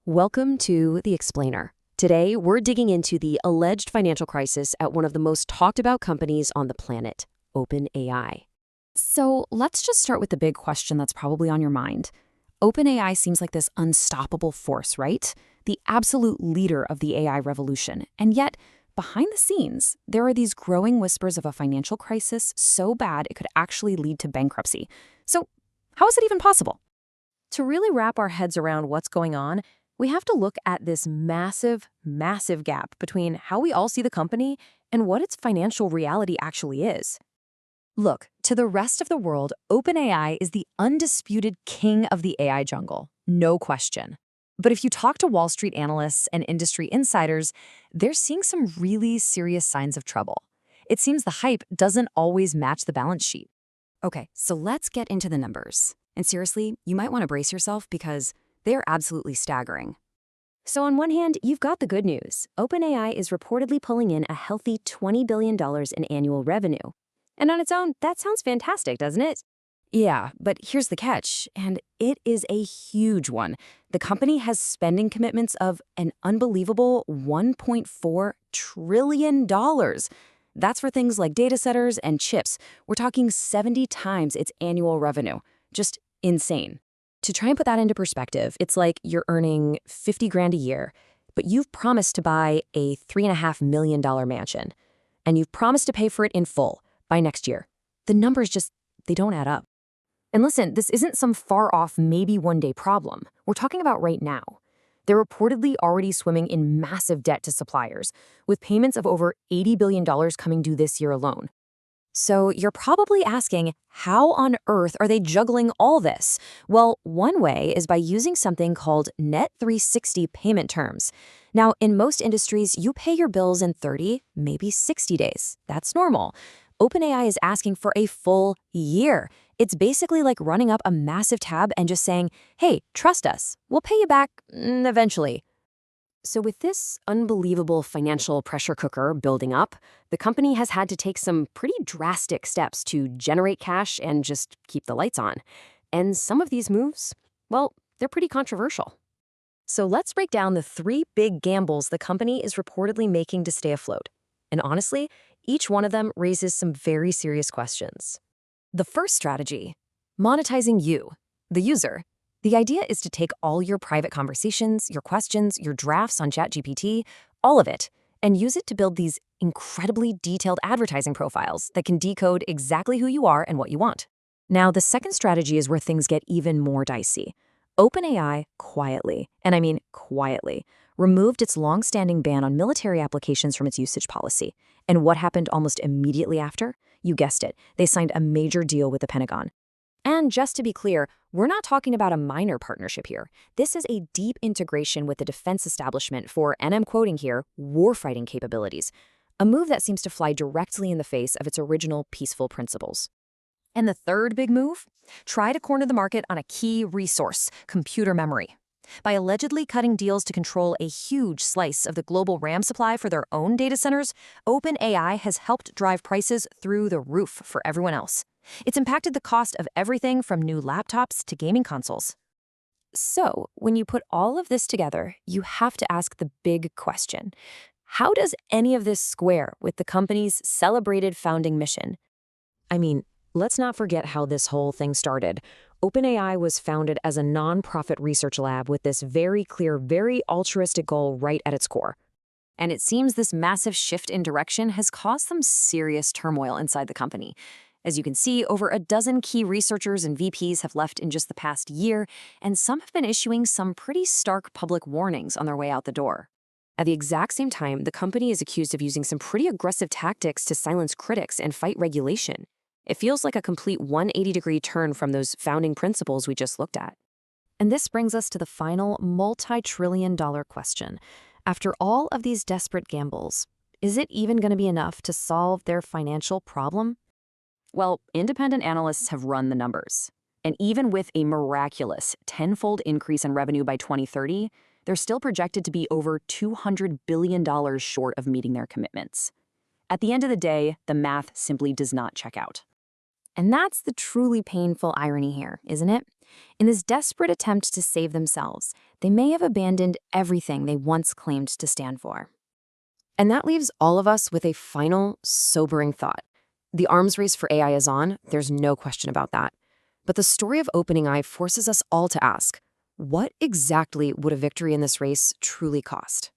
Welcome to The Explainer. Today, we're digging into the alleged financial crisis at one of the most talked about companies on the planet, OpenAI. So let's just start with the big question that's probably on your mind. OpenAI seems like this unstoppable force, right? The absolute leader of the AI revolution. And yet, behind the scenes, there are these growing whispers of a financial crisis so bad it could actually lead to bankruptcy. So how is it even possible? To really wrap our heads around what's going on, we have to look at this massive, massive gap between how we all see the company and what its financial reality actually is. Look, to the rest of the world, OpenAI is the undisputed king of the AI jungle, no question. But if you talk to Wall Street analysts and industry insiders, they're seeing some really serious signs of trouble. It seems the hype doesn't always match the balance sheet. Okay, so let's get into the numbers. And seriously, you might want to brace yourself because they're absolutely staggering. So on one hand, you've got the good news. OpenAI is reportedly pulling in a healthy $20 billion in annual revenue. And on its own, that sounds fantastic, doesn't it? Yeah, but here's the catch, and it is a huge one. The company has spending commitments of an unbelievable $1.4 trillion. That's for things like data centers and chips. We're talking 70 times its annual revenue. Just insane. To try and put that into perspective, it's like you're earning 50 grand a year, but you've promised to buy a $3.5 million mansion, and you've promised to pay for it in full by next year. The numbers just, they don't add up. And listen, this isn't some far-off, maybe one-day problem. We're talking about right now. They're reportedly already swimming in massive debt to suppliers, with payments of over $80 billion coming due this year alone. So you're probably asking, how on earth are they juggling all this? Well, one way is by using something called Net 360 payment terms. Now, in most industries, you pay your bills in 30, maybe 60 days. That's normal. OpenAI is asking for a full year. It's basically like running up a massive tab and just saying, hey, trust us. We'll pay you back eventually. So with this unbelievable financial pressure cooker building up, the company has had to take some pretty drastic steps to generate cash and just keep the lights on. And some of these moves, well, they're pretty controversial. So let's break down the three big gambles the company is reportedly making to stay afloat. And honestly, each one of them raises some very serious questions. The first strategy, monetizing you, the user. The idea is to take all your private conversations, your questions, your drafts on ChatGPT, all of it, and use it to build these incredibly detailed advertising profiles that can decode exactly who you are and what you want. Now, the second strategy is where things get even more dicey. OpenAI quietly, and I mean quietly, removed its long-standing ban on military applications from its usage policy. And what happened almost immediately after? You guessed it, they signed a major deal with the Pentagon. And just to be clear, we're not talking about a minor partnership here. This is a deep integration with the defense establishment for, and I'm quoting here, warfighting capabilities, a move that seems to fly directly in the face of its original peaceful principles. And the third big move? Try to corner the market on a key resource, computer memory. By allegedly cutting deals to control a huge slice of the global RAM supply for their own data centers, OpenAI has helped drive prices through the roof for everyone else. It's impacted the cost of everything from new laptops to gaming consoles. So, when you put all of this together, you have to ask the big question. How does any of this square with the company's celebrated founding mission? I mean, let's not forget how this whole thing started. OpenAI was founded as a nonprofit research lab with this very clear, very altruistic goal right at its core. And it seems this massive shift in direction has caused some serious turmoil inside the company. As you can see, over a dozen key researchers and VPs have left in just the past year, and some have been issuing some pretty stark public warnings on their way out the door. At the exact same time, the company is accused of using some pretty aggressive tactics to silence critics and fight regulation. It feels like a complete 180-degree turn from those founding principles we just looked at. And this brings us to the final multi-trillion-dollar question. After all of these desperate gambles, is it even going to be enough to solve their financial problem? Well, independent analysts have run the numbers. And even with a miraculous tenfold increase in revenue by 2030, they're still projected to be over $200 billion short of meeting their commitments. At the end of the day, the math simply does not check out. And that's the truly painful irony here, isn't it? In this desperate attempt to save themselves, they may have abandoned everything they once claimed to stand for. And that leaves all of us with a final, sobering thought. The arms race for AI is on, there's no question about that. But the story of OpenAI forces us all to ask, what exactly would a victory in this race truly cost?